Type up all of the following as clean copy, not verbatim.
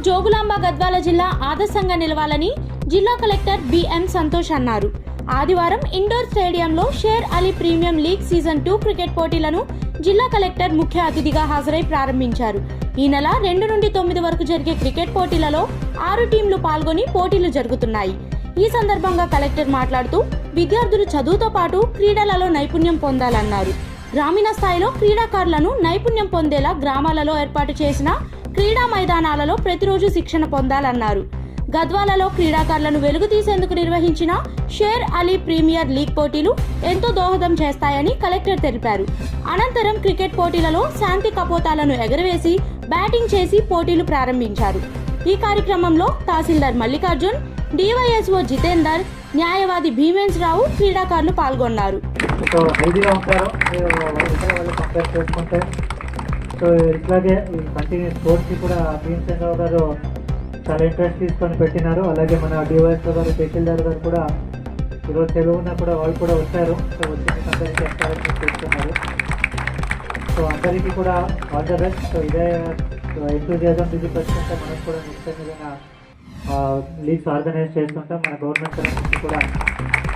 జోగులాంబ గద్వాల జిల్లా ఆదర్శంగా నిలవాలని జిల్లా కలెక్టర్ బిఎం సంతోష్ అన్నారు. ఆదివారం ఇండోర్ స్టేడియంలో share Ali premium league season 2 cricket పోటీలను జిల్లా కలెక్టర్ ముఖ్య అతిథిగా హాజరై ప్రారంభించారు. ఈ నెల 2 నుండి 9 వరకు జరిగే క్రికెట్ పోటీలలో 6 టీంలు పాల్గొని పోటీలు జరుగుతున్నాయి. ఈ సందర్భంగా కలెక్టర్ మాట్లాడుతూ విద్యార్థులు చదువుతో పాటు క్రీడలలో నైపుణ్యం పొందాలన్నారు. గ్రామీణ స్థాయిలో క్రీడాకారులను నైపుణ్యం పొందేలా గ్రామాలలో ఏర్పాటు చేసిన క్రీడా మైదానాలలో ప్రతిరోజు శిక్షణ పొందాలన్నారు. గద్వాలలో క్రీడాకారులను వెలుగు తీసేందుకు నిర్వహించిన షేర్ అలీ ప్రీమియర్ లీగ్ పోటీలు ఎంతో దోహదం చేస్తాయని కలెక్టర్ తెలిపారు. అనంతరం క్రికెట్ పోటీలలో శాంతి కపోతాలను ఎగరవేసి బ్యాటింగ్ చేసి పోటీలు ప్రారంభించారు. ఈ కార్యక్రమంలో తహసీల్దార్ మల్లికార్జున్, డివైఎస్ఓ జితేందర్, న్యాయవాది భీమేన్స్ రావు క్రీడాకారులు పాల్గొన్నారు. ఇట్లాగే కంటిన్యూస్ స్పోర్ట్స్కి కూడా భీమసేన్ రావు గారు చాలా ఇంట్రెస్ట్ తీసుకొని పెట్టినారు. అలాగే మన డివైఎస్ఓ గారు, తహసీల్దార్ గారు కూడా ఈరోజు తెలుగు ఉన్నా కూడా వాళ్ళు కూడా వచ్చారు. సో వచ్చి మీకు అందరికీ ఎక్స్ప్లెయిన్ చేస్తున్నారు. సో అందరికీ కూడా ఆల్ ద బెస్ట్. సో ఇదే ఎంతూజియాజం ఇది పెట్టుకుంటే మనకు కూడా నెక్స్ట్ విధంగా లీగ్స్ ఆర్గనైజ్ చేస్తుంటాం. మన గవర్నమెంట్ తరఫు నుంచి కూడా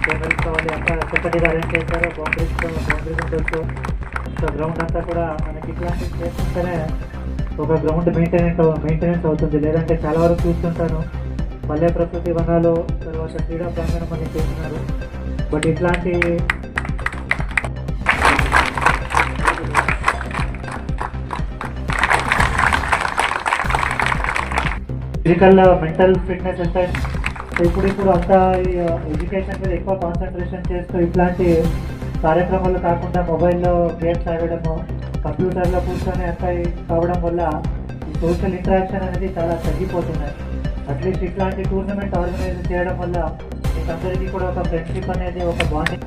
పేమెంట్స్ కావాలి అంతా చక్కటిగా అరేంజ్ చేశారు. బౌండరీస్ ఉండొచ్చు. సో గ్రౌండ్ అంతా కూడా మనకి ఇట్లాంటివి చేస్తుంటేనే ఒక గ్రౌండ్ మెయింటెనెన్స్ అవుతుంది. లేదంటే చాలా వరకు చూస్తుంటాను పల్లె ప్రకృతి వనాలు, తర్వాత క్రీడా ప్రాంగణం అని చేస్తున్నారు. బట్ ఇట్లాంటి ఫిజికల్ మెంటల్ ఫిట్నెస్ ఎంత ఇప్పుడు అంతా ఎడ్యుకేషన్ మీద ఎక్కువ కాన్సన్ట్రేషన్ చేస్తూ ఇట్లాంటి కార్యక్రమాలు కాకుండా మొబైల్లో గేమ్స్ ఆడడము, కంప్యూటర్లో కూర్చొని అంతా కావడం వల్ల ఈ సోషల్ ఇంటరాక్షన్ అనేది చాలా తగ్గిపోతున్నాయి. అట్లీస్ట్ ఇట్లాంటి టూర్నమెంట్ ఆర్గనైజ్ చేయడం వల్ల మీకందరికీ కూడా ఒక ఫ్రెండ్షిప్ అనేది, ఒక బాండింగ్.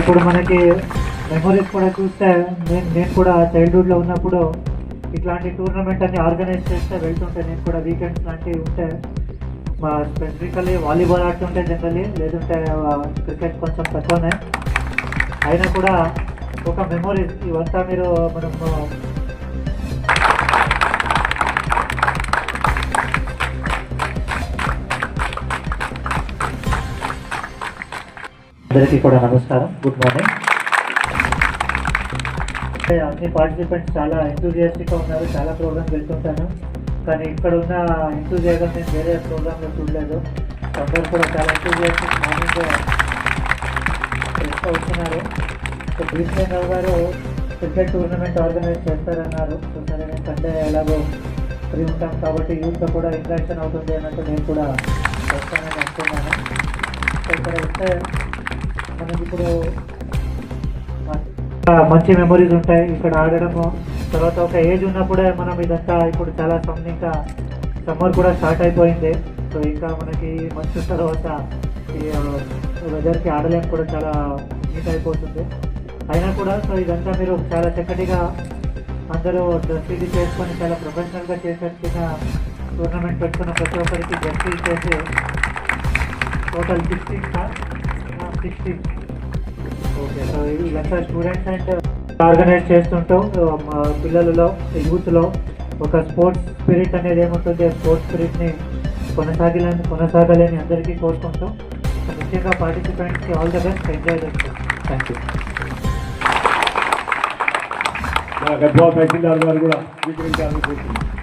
ఇప్పుడు మనకి మెమరీస్ కూడా చూస్తే నేను కూడా చైల్డ్హుడ్లో ఉన్నప్పుడు ఇట్లాంటి టూర్నమెంట్ అన్ని ఆర్గనైజ్ చేస్తే వెళ్తుంటే నేను కూడా వీకెండ్స్ లాంటివి ఉంటే స్పెసిఫికలీ వాలీబాల్ ఆడుతుంటే జనరలీ, లేదంటే క్రికెట్ కొంచెం తక్కువనే అయినా కూడా ఒక మెమరీస్ ఇవంతా మనం అందరికీ కూడా నమస్కారం, గుడ్ మార్నింగ్. అన్ని పార్టిసిపెంట్స్ చాలా ఎంతూజియాస్టిక్గా ఉన్నారు. చాలా ప్రోగ్రామ్స్ వెళ్తుంటాను, కానీ ఇక్కడ ఉన్న ఎంతూజియాజం నేను వేరే ప్రోగ్రాంలో చూడలేదు. అందరూ కూడా చాలా ఎంతూజియాస్టిక్ మార్నింగ్ వస్తున్నారు. సో భీమసేన్ రావు గారు క్రికెట్ టూర్నమెంట్ ఆర్గనైజ్ చేస్తారన్నారు. సో సరే, నేను సండే ఎలాగో ఫ్రీ ఉంటాం కాబట్టి యూత్తో కూడా ఇంట్రాక్షన్ అవుతుంది అన్నట్టు నేను కూడా వస్తానని అనుకున్నాను. సో ఇక్కడ వస్తే మనకి ఇప్పుడు మంచి మెమరీస్ ఉంటాయి ఇక్కడ ఆడడము. తర్వాత ఒక ఏజ్ ఉన్నప్పుడే మనం ఇదంతా ఇప్పుడు చాలా ఇంకా సమ్మర్ కూడా స్టార్ట్ అయిపోయింది. సో ఇంకా మనకి మంచి తర్వాత ఈ వెదర్కి ఆడలేము కూడా చాలా నీట్ అయిపోతుంది. అయినా కూడా సో ఇదంతా మీరు చాలా చక్కటిగా అందరూ జర్సీలు చేసుకొని చాలా ప్రొఫెషనల్గా చేసిన టూర్నమెంట్ పెట్టుకున్న ప్రతి ఒక్కరికి జర్సీ చేసి టోటల్ 16. ఓకే, సో ఇదంతా స్టూడెంట్స్ అండ్ ఆర్గనైజ్ చేస్తుంటాం. పిల్లలలో, యూత్లో ఒక స్పోర్ట్స్ స్పిరిట్ అనేది ఏముంటుంది, ఆ స్పోర్ట్స్ స్పిరిట్ని కొనసాగాలని అందరికీ కోరుకుంటాం. ముఖ్యంగా పార్టిసిపెంట్స్కి ఆల్ ద బెస్ట్, ఎంజాయ్ చేస్తాం. Thank you. గద్వాల తహసీల్దార్ గారు కూడా స్వీకరించాలని కోరుతున్నాం.